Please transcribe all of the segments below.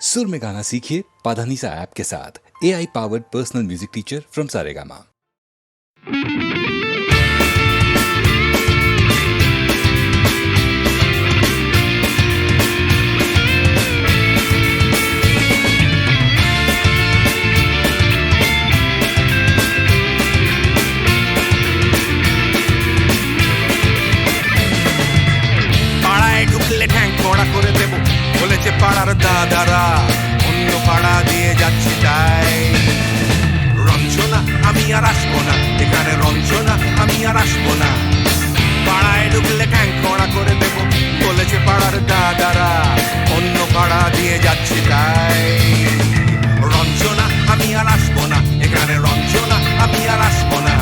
सुर में गाना सीखिए पाधानीसा ऐप के साथ। AI powered personal music teacher from Saregama. পাড়ায় ঢুকলে ঠ্যাং কড়া করে দেব বলেছে পাড়ার দাদারা, অন্য পাড়া দিয়ে যাচ্ছি তাই। রঞ্জনা আমি আর আসবো না, এখানে রঞ্জনা আমি আর আসবো না। পাড়ায় ঢুকলে ঠ্যাং কড়া করে দেব বলেছে পাড়ার দাদারা, অন্য পাড়া দিয়ে যাচ্ছি তাই। রঞ্জনা আমি আর আসবো না, এখানে রঞ্জনা আমি আর আসবো না।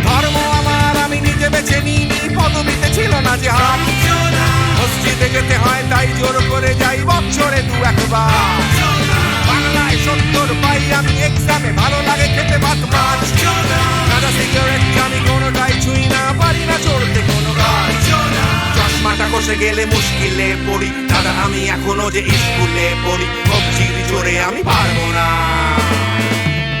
ধর্ম আমার আমি নিজে বেছে নিইনি, পদবিতে ছিল না যে হাত। মসজিদে যেতে হয় তাই জোর করে যাই বছরে দু একবার। বাংলায় 70 পাই আমি এক্সামে, ভালো লাগে খেতে ভাত মাছ। গাঁজা সিগারেট আমি কোনোটাই ছুঁই না, পারি না চড়তে কোনো গাছ। চশমাটা কষে গেলে মুশকিলে পড়ি, দাদা আমি এখনো যে স্কুলে পড়ি। কবজির জোরে আমি পারবো না,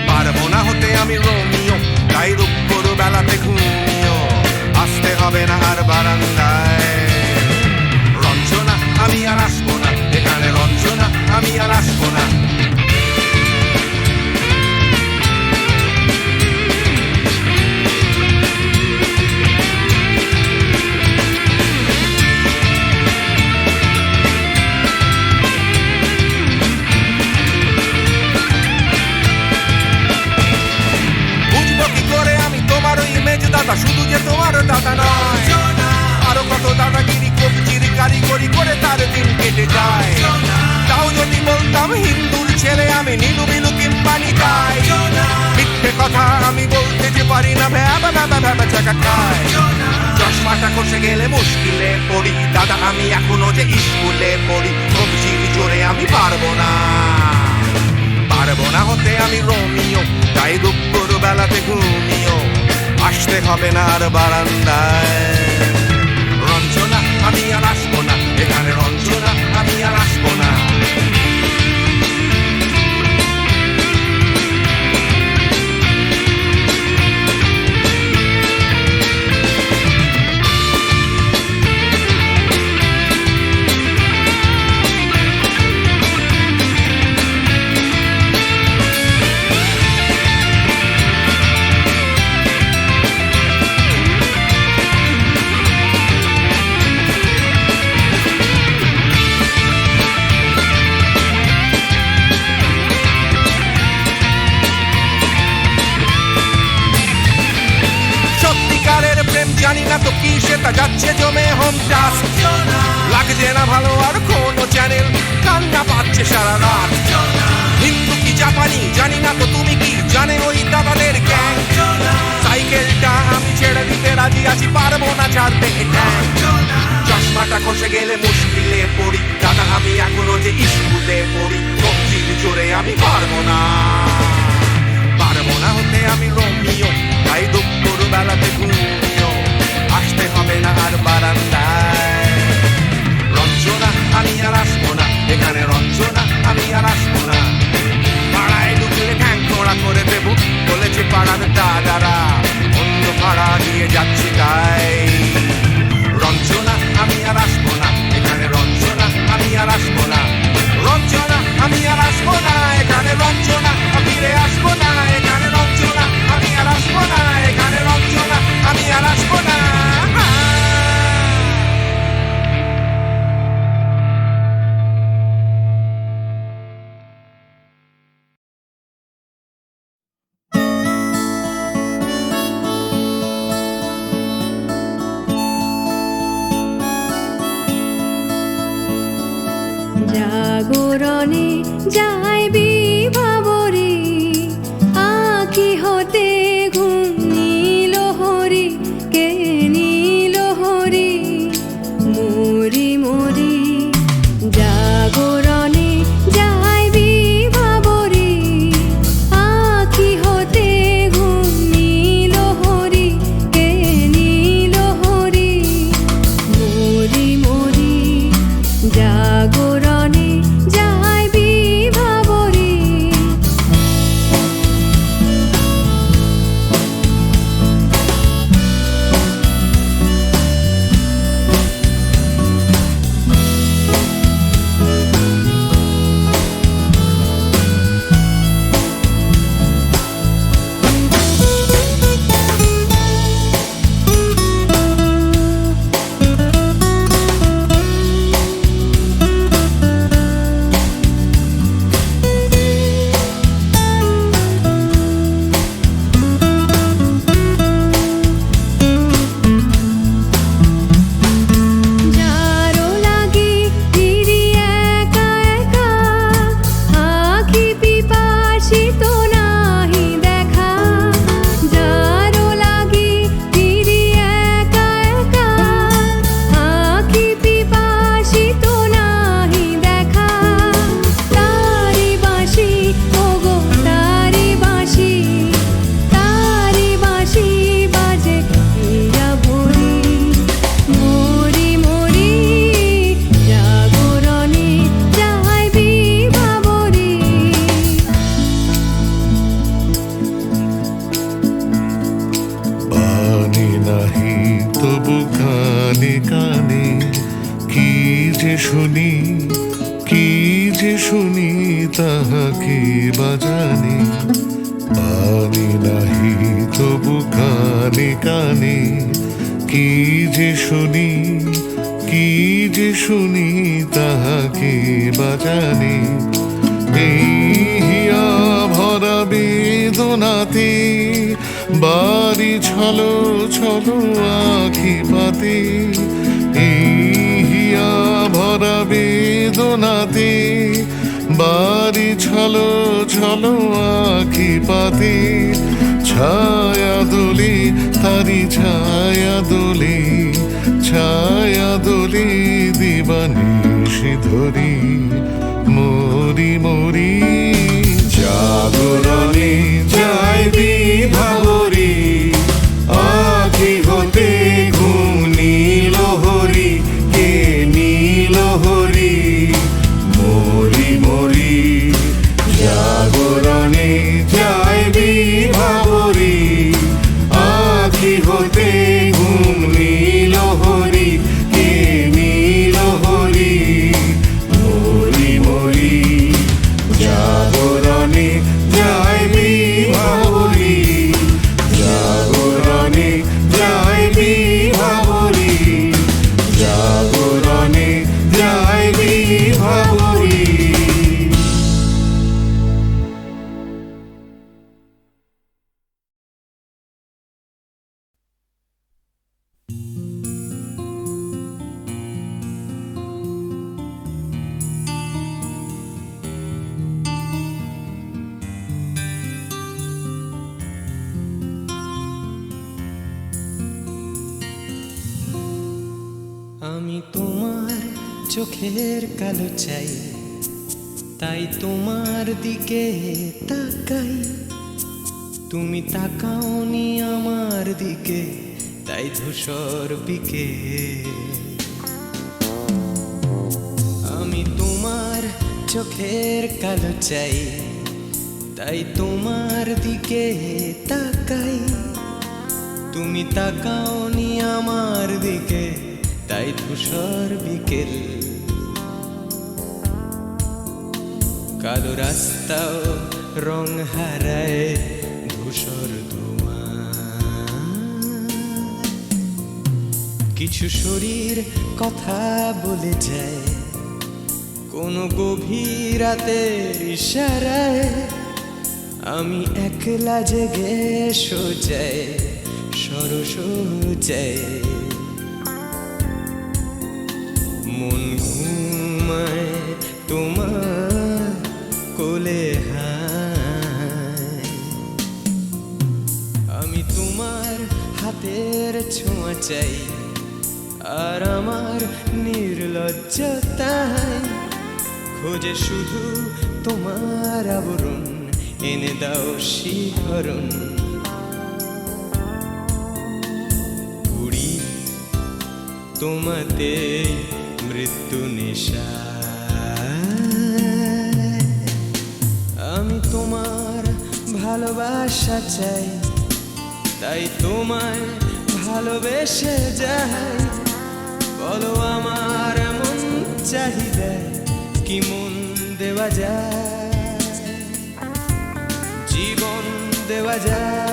পারবো না হতে আমি রোমিও, তাই দুপুর বেলাতে ঘুমিও আসতে হবে না আর বারান্দায়। রঞ্জনা আমি আর আসবো না, এখানে রঞ্জনা আমি আর আসবো না। দাদা শুধু যে তোমার দাদা নয়, আরো কত দাদাগিরি কবজির কারিগরি করে তার দিন কেটে যায়। তাও যদি বলতাম হিন্দুর ছেলে আমি, নীলু বিলু কিংবা নিতাই। মিথ্যে কথা আমি বলতে যে পারি না, ভ্যাবা ভ্যাবা ভ্যাবা চাকা খায়। চশমাটা খসে গেলে মুশকিলে পড়ি, দাদা আমি এখনো যে স্কুলে পড়ি। কবজির জোরে আমি পারবো না, পারবো না হতে আমি রোমিও, তাই দুপুর বেলাতে ঘুমিও আসতে হবে না আর বারান্দায়। রঞ্জনা আমি আর আসবো না, এখানে রঞ্জনা আমি আর আসবো না। জানি না তো কি সেটা যাচ্ছে জমে হোম টাস্ক। লাগছে না ভালো আর কোনো চ্যানেল, কান্না পাচ্ছে সারা রাত। হিন্দু কি জাপানি জানি না তো তুমি কি জানে ওই দাদাদের গ্যাং। সাইকেলটা আমি ছেড়ে দিতে রাজি আছি, পারবো না ছাড়তে গ্যাং। চশমাটা খসে গেলে মুশকিলে পড়ি, দাদা আমি এখনো যে স্কুলে পড়ি। কবজির জোরে আমি পারবো না, পারবো না হতে আমি রোমিও, তাই দুপুর বেলাতে ঘুমিও আসতে হবে না আর বারান্দায়। রঞ্জনা আমি আর আসবো না, এখানে রঞ্জনা আমি আর আসবো না। পাড়ায় ঢুকলে ঠ্যাং কড়া করে দেব বলেছে পাড়ার দাদারা, অন্য পাড়া দিয়ে যাচ্ছি তাই। রঞ্জনা আমি আর আসবো না, এখানে রঞ্জনা আমি আর আসবো না। রঞ্জনা আমি আর আসবো না, এখানে রঞ্জনা ফিরে আসবো না। এখানে রঞ্জনা আমি আর আসবো না, এখানে রঞ্জনা আমি আর আসবো না। জাগরণে যায় বিভাবরে, আঁখি হতে ঘুম নীল হরি, কে নীল হরি মরি মরি। জাগরণে যায় বিভাবরে, আঁখি হতে ঘুম নীল হরি, কে নীল হরি মরি কানে কি যে শুনি, কি যে শুনি তাহাকে বাজানে। পানি নাহি তবু কানে কানে কি যে শুনি, কি যে শুনি তাহাকে বাজানে। এই হিয়া ভরা বেদনাতে বাড়ি ছলো ছলো আখি পাতে। এই হিয়া ভরা বেদনাতে বাড়ি ছলো ছলো আখি পাতে। ছায়া দোলে তারি ছায়া দোলে, ছায়া দোলে দিবানিশি ধরি মরি মরি। জাগরণে যায় বিভাবরী আখি হতে ঘুম নীল হরি, কে নীল হরি মরি মরি। জাগরণে যায় বিভাবরী আখি হতে ঘুম নীল হরি, কে নীল হরি মরি মরি। জাগরণে যায় বিভাবরী, জাগরণে যায় বিভাবরী, জাগরণে যায় বিভাবরী। আমি তোমার চোখের কালো চাই, তাই তোমার দিকে তাকাই। তুমি তাকাওনি আমার দিকে, তাই ধূসর বিকে। আমি তোমার চোখের কালো চাই, তাই তোমার দিকে তাকাই। তুমি তাকাওনি আমার দিকে, তাই ধূসর বিকেল। কালো রাস্তাও রং হারায় ধূসর ধোঁয়া। কিছু শরীর কথা বলে যায় কোনো গভীর রাতের ইশারায়। আমি একলা জেগে সোজায় সরসজায়। মন ঘুমায় তোমার কোলে হায়। আমি তোমার হাতের ছোঁয়া চাই, আর আমার নির্লজ্জতায় খোঁজে শুধু তোমার আবরণ। এনে দাও শিহরণ, পুরি তোমাতে মৃত্যু নেশা। আমি তোমার ভালোবাসা চাই, তাই তোমায় ভালোবেসে যাই। বলো আমার মন চাহিদা কি মন দেওয়া যায়, জীবন দেওয়া যায়।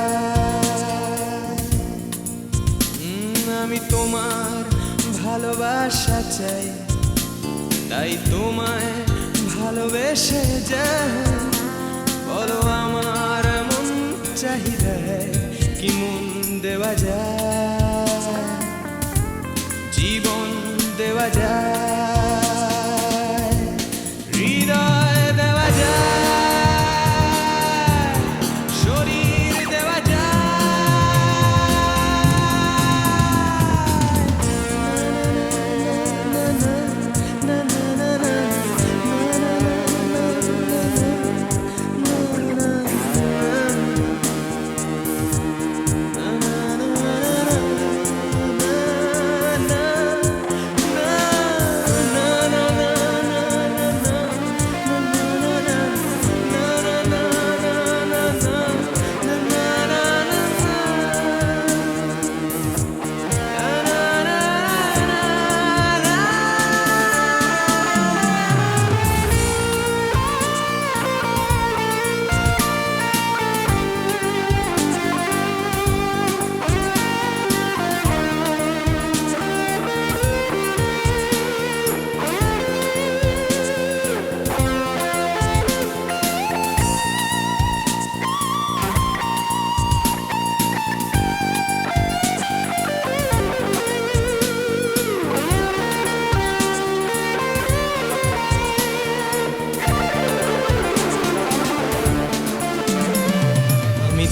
আমি তোমার ভালোবাসা চাই, তাই তোমায় ভালোবেসে যাই। বলো আমার মন চাহিদা কি মন দেওয়া যায়, জীবন দেওয়া যায়, হৃদয় দেওয়া যায়, শরীর দেওয়া যায়।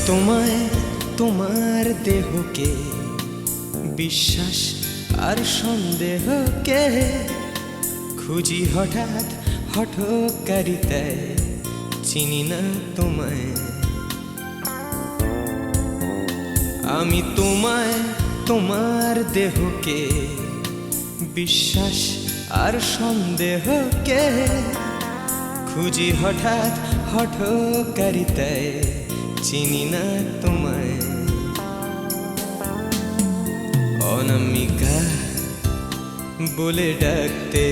তোমায় তোমার দেহকে বিশ্বাস আর সন্দেহকে খুঁজি হঠাৎ হঠকারিতায় চিনি না তোমায় আমি তোমায় তোমার দেহকে বিশ্বাস আর সন্দেহকে খুঁজি হঠাৎ হঠকারিতায় চিনি না তোমায় অনামিকা বলে ডাকতে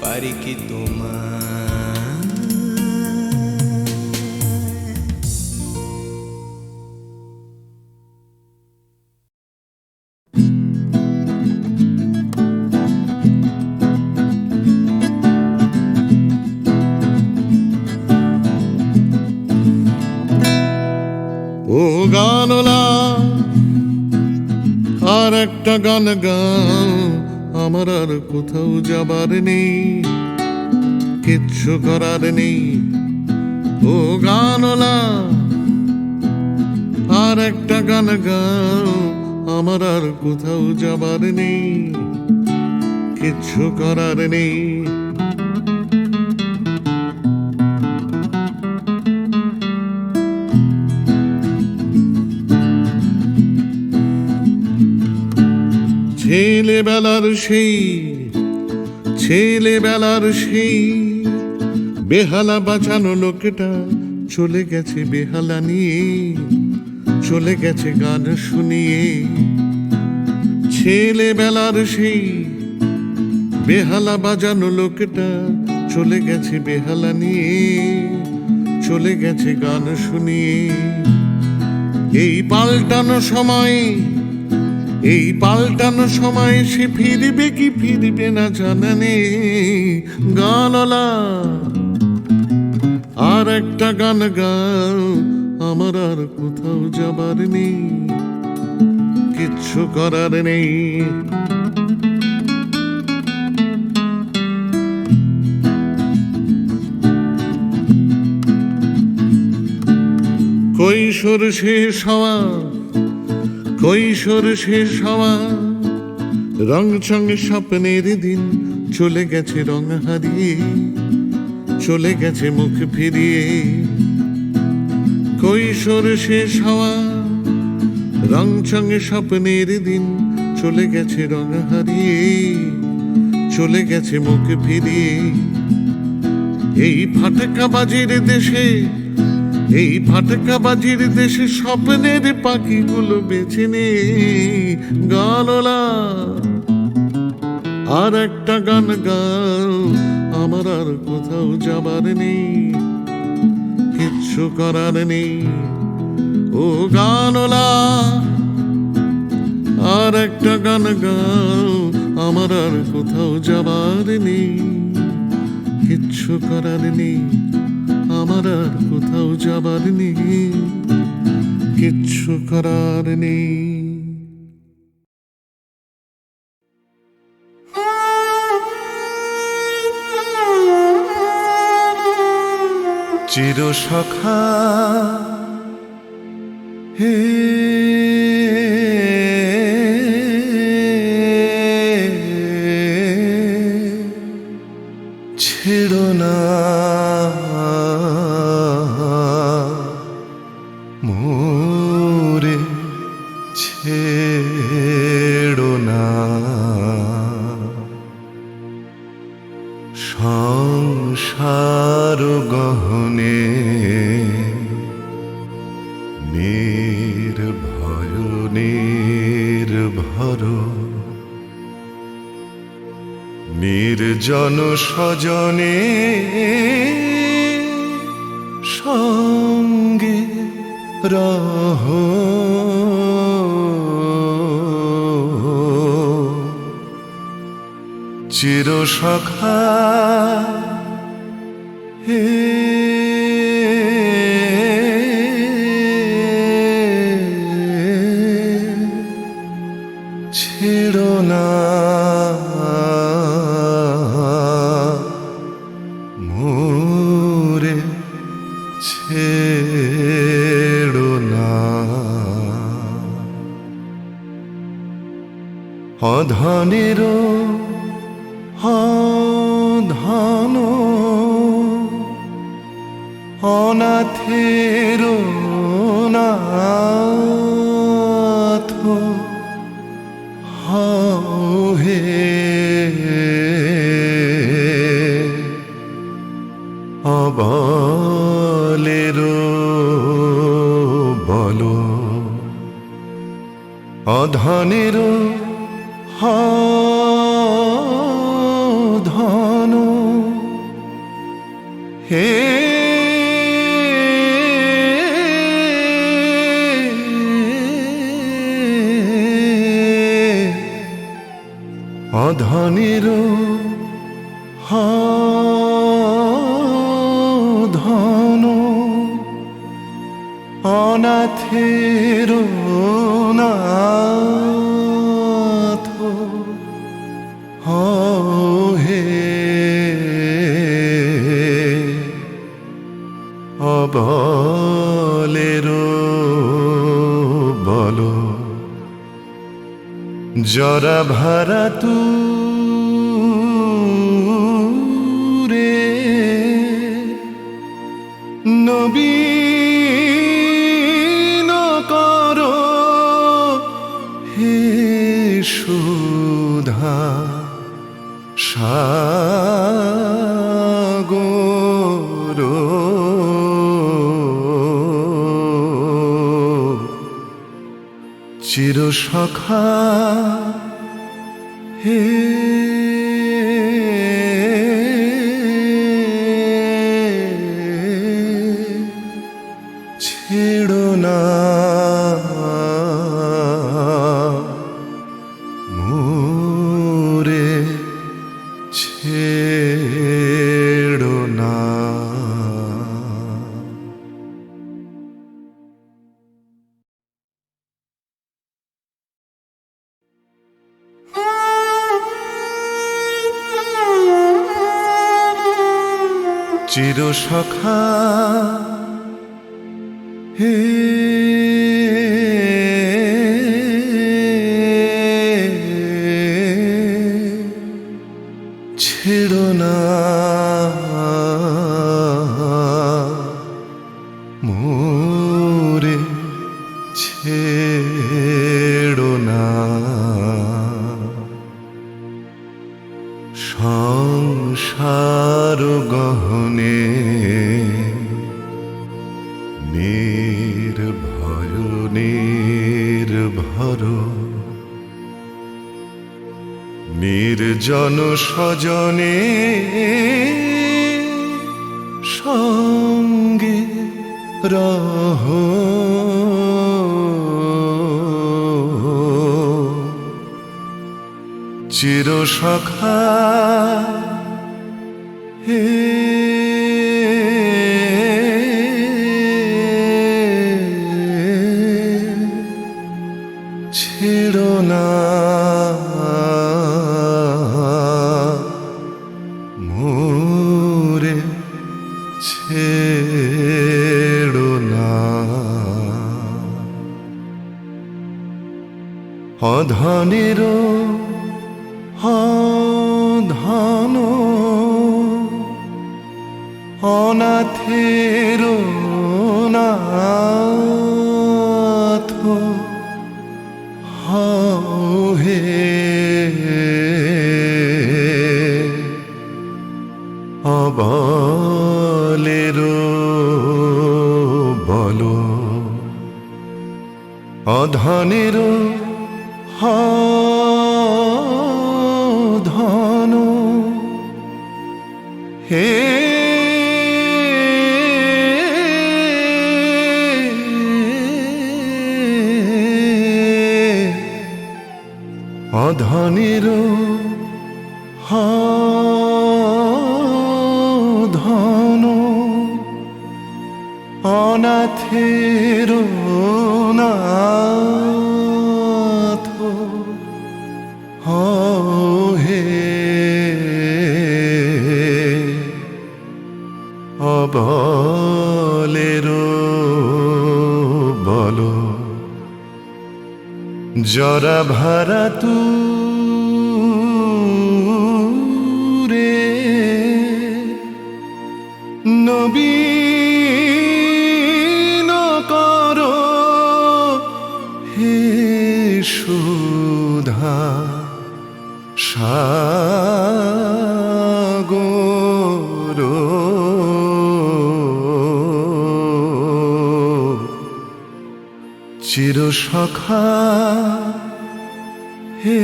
পারি কি তোমায় ও গানলা আর একটা গান গাও, আমার আর কোথাও যাবার নেই, কিচ্ছু করার নেই। ও গানলা আর একটা গান গাও, আমার আর কোথাও যাবার নেই, কিচ্ছু করার নেই। ছেলেবেলার সেই বেহালা বাঁচানো লোকটা চলে গেছে বেহালা নিয়ে, চলে গেছে গান শুনিয়ে। ছেলেবেলার সেই বেহালা বাজানো লোকটা চলে গেছে বেহালা নিয়ে, চলে গেছে গান শুনিয়ে। এই পাল্টানো সময় সে ফিরবে কি ফিরবে না জানা নেই। গানলা আর একটা গান গাও, আমার আর কোথাও যাবার নেই, কিচ্ছু করার নেই। কৈশোর শেষ হওয়া রং চং স্বপ্নের দিন চলে গেছে রং হারিয়ে, চলে গেছে মুখ ফিরিয়ে। কৈশোর শেষ হওয়া রং চং স্বপ্নের দিন চলে গেছে রং হারিয়ে, চলে গেছে মুখ ফিরিয়ে। এই ফাটকাবাজির দেশে স্বপ্নের পাখিগুলো বেছে নে। গানলা আর একটা গান গাও, আমার আর কোথাও যাবার নেই, কিচ্ছু করার নেই। ও গানলা আর একটা গান গাও, আমার আর কোথাও যাবার নেই, কিচ্ছু করার নেই। আমার আর কোথাও যাবার নেই, কিচ্ছু করার নেই। চির সখা হে ছেড়ো না মোরে, ছেড়ো না সংসার গহনে নির্ভর নির্জন স্বজনে সঙ্গে রহ। চির সখা হে ছেড়ো না মোরে, ছেড়ো না। অধনের ধন অনাথের নাথ হও হে অবলের বল অধনের ধন হে অধনের ধন অনাথের নাথ হও হে অবলের বল জরা ভারা তুরে নবীন কর হে সুধা সাগর চির সখা হে ছেড়ো না মোরে ছেড়ো না চির সখা হে ছেড়ো না মোরে ছেড়ো না সংসার গহনে নির্ভয় নির্ভর নির্জন স্বজনে সঙ্গে রহ চির সখা হে ছেড়ো না মোরে ছেড়ো না অধনের ধন অনাথের নাথ হও হে অবলের বল অধনের ধন হে অধনের ধন অনাথের নাথ হও হে অবলের বল জরা ভারা তুরে সাগর চির সখা হে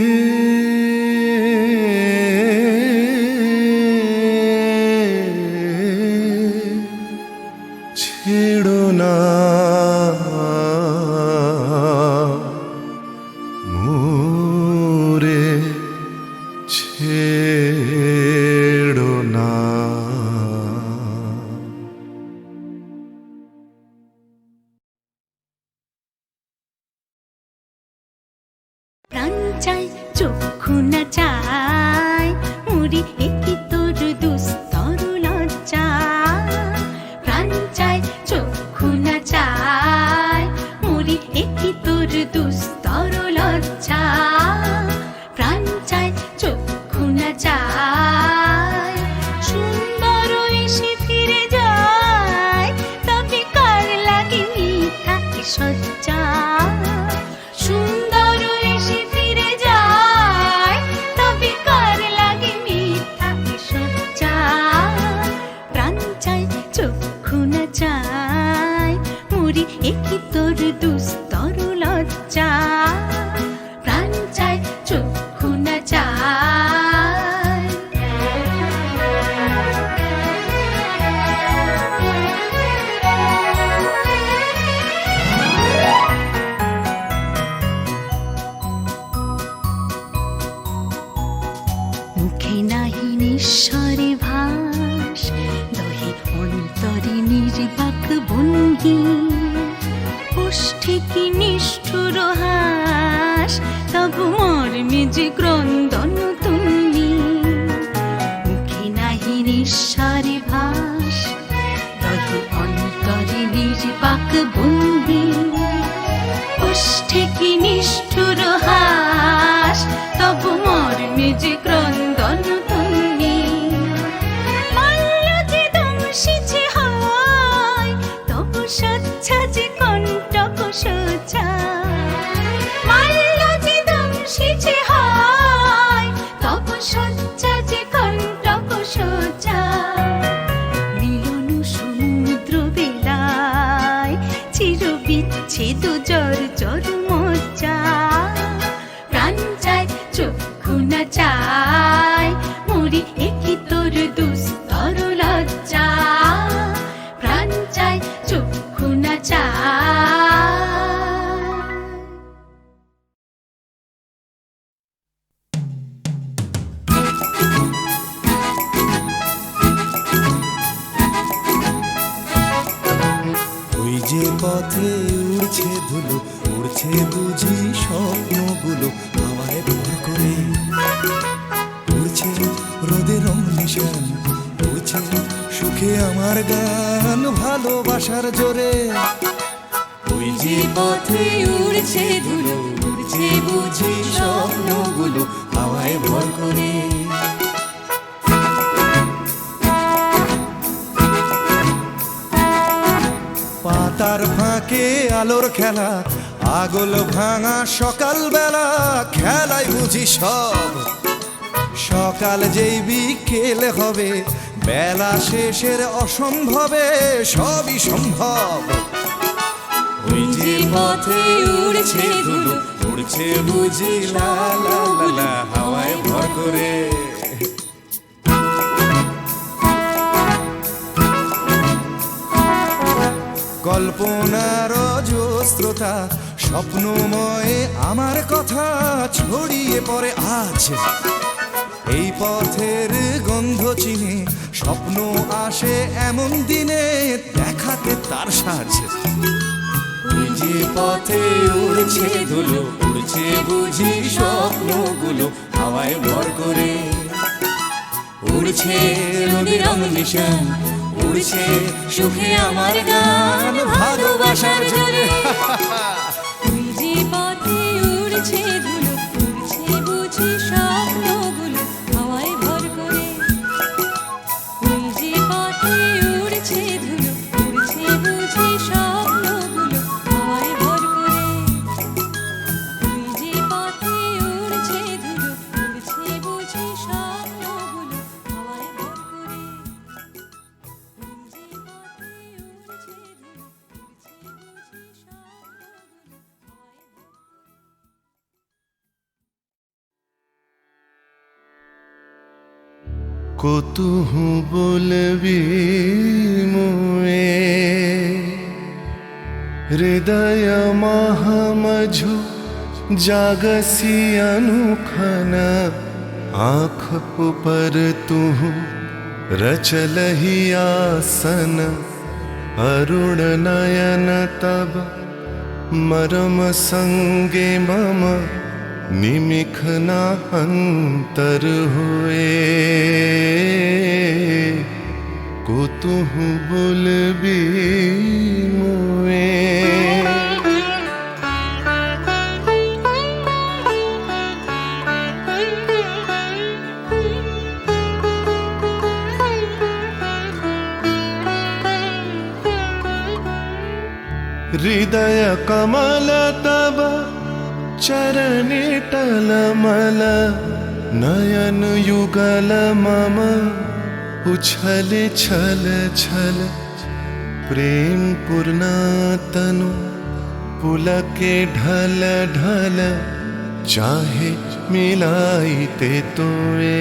ছেড়ো না মোরে ছেড়ো না প্রাণ চাই চক্ষু না চাই মুড়ি একই তোর দুস্তর লজ্জা প্রাণ চাই চক্ষু না চাই মুড়ি একই তোর দুস্তর লজ্জা প্রাণ চাই চক্ষু না চাই সুন্দর এসে ফিরে যায় তবে কার লাগে মিথ্যা সজ্জা সুন্দর এসে ফিরে যায় তবে কার লাগে মিথ্যা সজ্জা প্রাণ চাই চক্ষু না চাই মুড়ি একই তোর দুস্তর লজ্জা প্রাণ চাই চক্ষু না চাই মুখে নাহি নিঃস্বরে ভাস দহে অন্তরে নির্বাক ভঙ্গি ওষ্ঠে কি নিষ্ঠুর হাস তবু মর্মে যে ক্রন্দন তুমি মুখে নাহি নিঃস্বরে ভাস দহে অন্তরে নির্বাক ভঙ্গি ওষ্ঠে কি নিষ্ঠুর হাস তবু মর্মে যে ক্রন্দন তুমি মাল্য যে দংশিছে হয় তবু সচ্ছা যে কণ্টক সোজা মাল্য যে দংশিছে হয় তবু সচ্ছা যে কণ্টক সোজা মিলন সমুদ্র বেলায় চির বিচ্ছেদ জর জর মজ্জা প্রাণ চাই চক্ষু না চাই মুড়ি একই তোর দুস্তর লজ্জা প্রাণ চাই চক্ষু না চাই ওই যে পথে উড়ছে ধুলো উড়ছে বুঝি স্বপ্নগুলো হাওয়ায় ভর করে উড়ছে রোদে রং নিশান উড়ছে সুখে আমার গান ভালোবাসার জোরে ওই যে পথে উড়ছে ধুলো উড়ছে বুঝি স্বপ্নগুলো হাওয়ায় ভর করে পাতার ফাঁকে আলোর খেলা আগল ভাঙা সকাল বেলা খেলাই বুঝি সব সকাল যেই বিকেলে হবে বেলা শেষের অসম্ভবে সবই সম্ভব ওই যে পথে উড়ছে ধুলো উড়ছে বুঝি লা লা লা লা হাওয়ায় ভর করে কল্পনার অজস্রতা স্বপ্নময় আমার কথা ছড়িয়ে পড়ে আজ এই পথের গন্ধ চিনে স্বপ্ন আসে এমন দিনে দেখাতে তার সাজ ওই যে পথে উড়ছে ধুলো উড়ছে বুঝি স্বপ্নগুলো হাওয়ায় ভর করে উড়ছে রবি রং নিশান উড়ছে সুখে আমার গান ভালোবাসার জোরে তুই যে পথে উড়ছে ধুলো উড়ছে বুঝি স্বপ্নগুলো হাওয়ায় ভর করে তুই যে পথে উড়ছে ধুলো উড়ছে বুঝি স্বপ্নগুলো হাওয়ায় ভর করে তুই যে পথে উড়ছে ধুলো উড়ছে বুঝি স্বপ্ন কতুহু বলবি মুয়ে হৃদয় মহামঝু जागसी अनुखन आँख पर तुह रचलहि आसन अरुण नयन तब मरम संगे मम निमिखना अंतर हुए कुतुह बुलबी मुए हृदय कमल तब चरणे टलमल नयन युगल मम उछल छल छल प्रेम पूर्णतनु पुलके ढल ढल चाहे मिलाइते तोए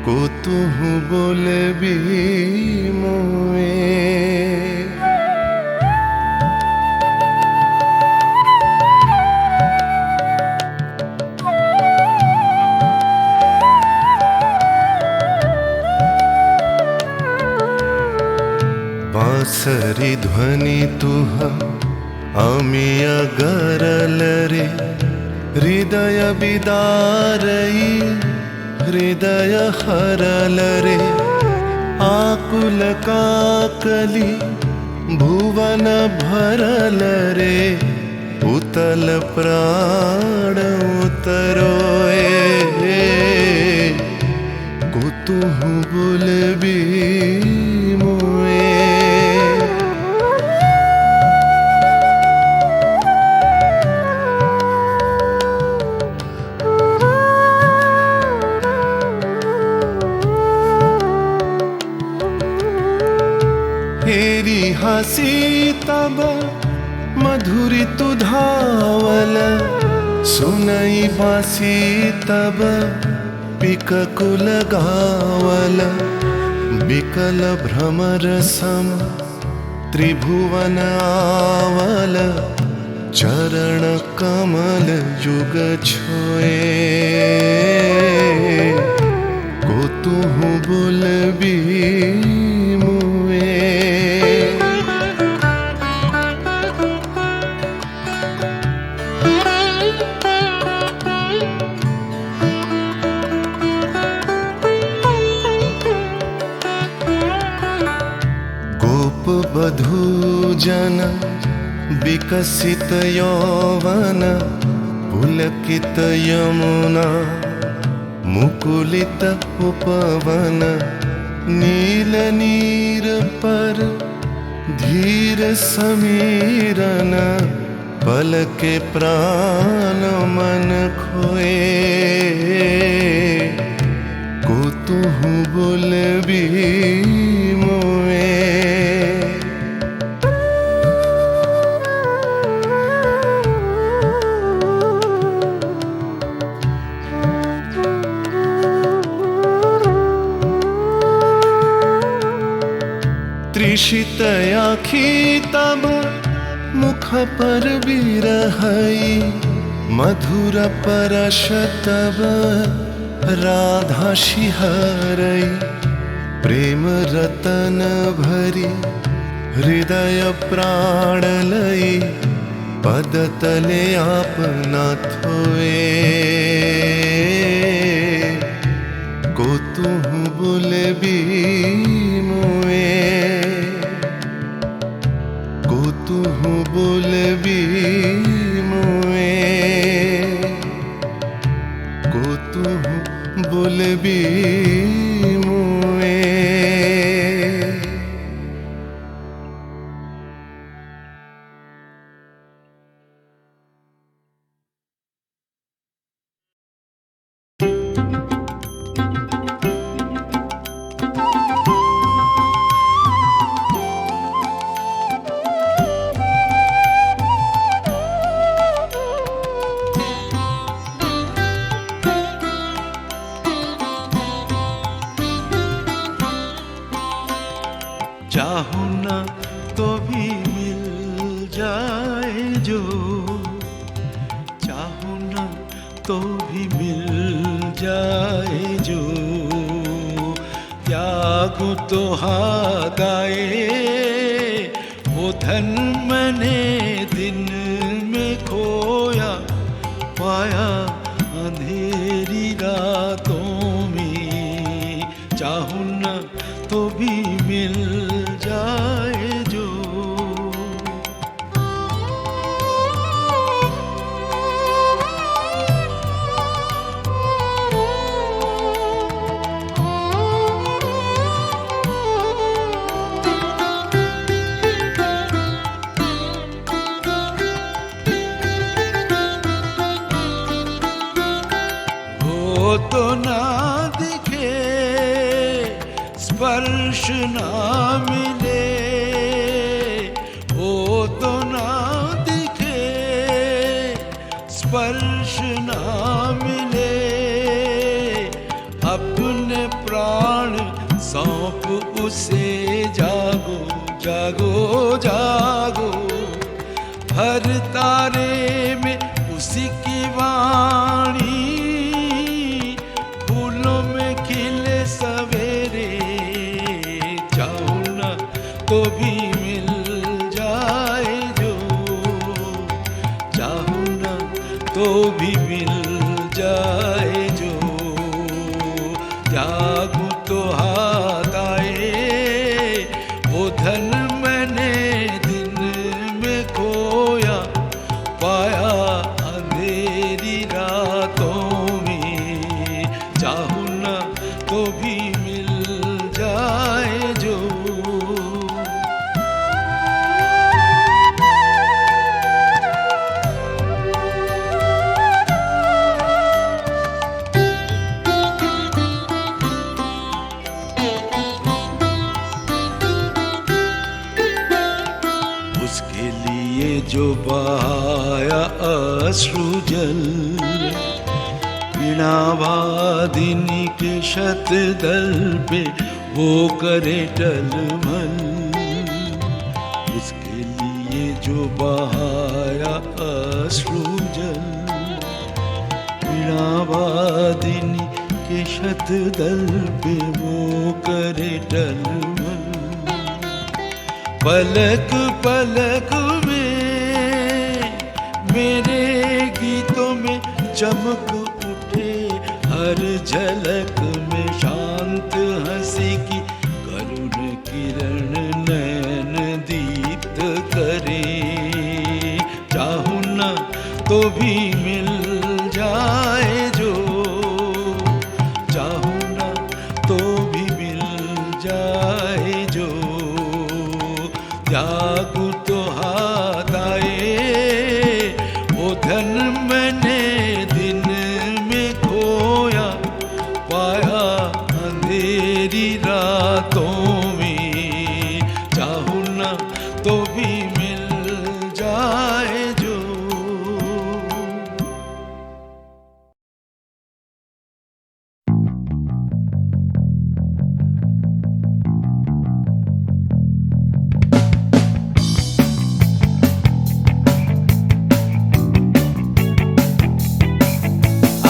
कुतुह बोलबी मोए बांसरी ध्वनि तुह अमिय गरल रे हृदय बिदारई हृदय हरल रे आकुल काकली भुवन भरल रे उतल प्राण उतरोए कुतुह बुलबी मुए हेरी हसी तब मधुरी तुधावल सुनई बासी तब पिककुल गावल बिकल भ्रमर सम त्रिभुवन आवल चरण कमल युग छोए कुतुह बुलबी बधू जन विकसित यौवन पुलकित यमुना मुकुलित उपवन नील नीर पर धीर समीरन पल के प्राण मन खोए कुतुह बुलबी मुए त्रिषित आखी तब मुख पर बिरहई मधुर परश तब राधा शिहरई प्रेम रतन भरी हृदय प्राण लई पद तले आपना थोए कुतुह बुलबी मुए कुतुह बुलबी मुए कुतुह बुलबी मुए तो भी मिल जाए जो त्याग तो गाए वो धन मैंने दिन में खोया पाया अंधेरी रातों में चाहूं न तो भी मिल जाए जो तो ना दिखे स्पर्श ना मिले वो तो ना दिखे स्पर्श ना मिले अपने प्राण सौंप उसे जागो जागो जागो हर तारे में उसी की वाणी सवेरे चाहूं न तो भी मिल जाए जो चाहूं न तो भी मिल जाए जो जागूं तो हाथ आए वो धन मैंने दिन में खोया पाया अंधेरी रातों में चाहूं न तो भी मिल जाए जो उसके लिए जो बहाया अश्रु जल वीणावादिनी के शतदल पे वो करे टलमल उसके लिए जो बहाया अश्रु जल वीणावादिनी के शतदल पे वो करे टलमल पलक पलक में मेरे गीतों में चमक हर झलक में शांत हंसी की करुण किरण नयन दीप्त करे चाहूं न तो भी मिल जाए जो चाहूं न तो भी मिल जाए जो त्यागूं तो हाथ आए वो धन मैंने दिन में खोया पाया अंधेरी रातों में चाहूं न तो भी मिल जाए जो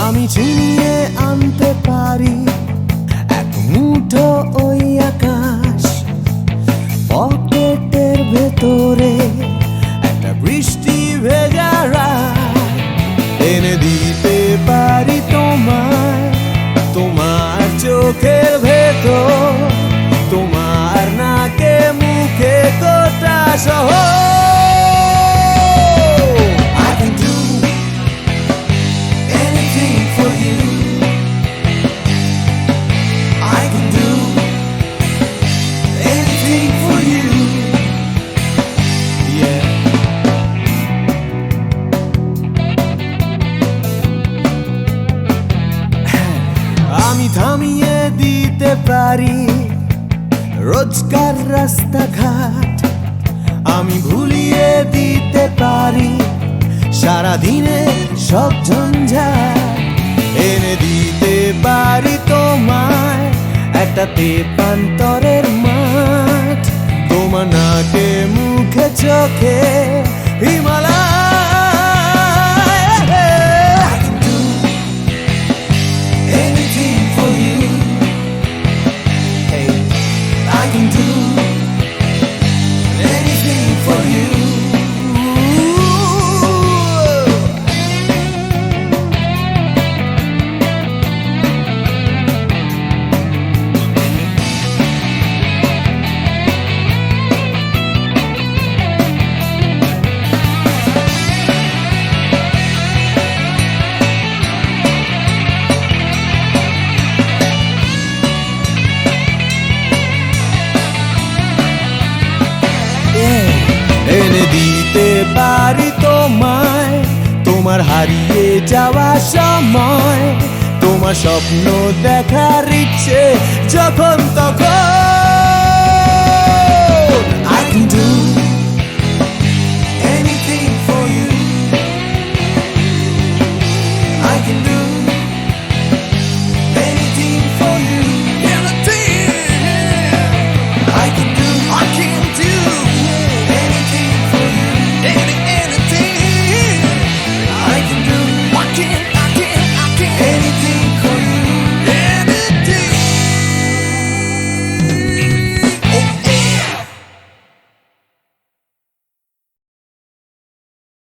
আমি ছিনিয়ে আনতে পারি এক মুঠো ওই আকাশ পকেটের ভেতরে একটা বৃষ্টি ভেজা রাত এনে দিতে পারি তোমায় তোমার চোখের ভেতর তোমার নাকে মুখে গোটা শহর থামিয়ে দিতে পারি রোজকার রাস্তাঘাট আমি ভুলিয়ে দিতে পারি সারাদিনে সব ঝঞ্ঝাট এনে দিতে পারি তোমায় একটা তেপান্তরের মাঠ তোমার নাকে মুখে চোখে হিমালয় তোমার হারিয়ে যাওয়া সময়, তোমার স্বপ্ন দেখার ইচ্ছে যখন তখন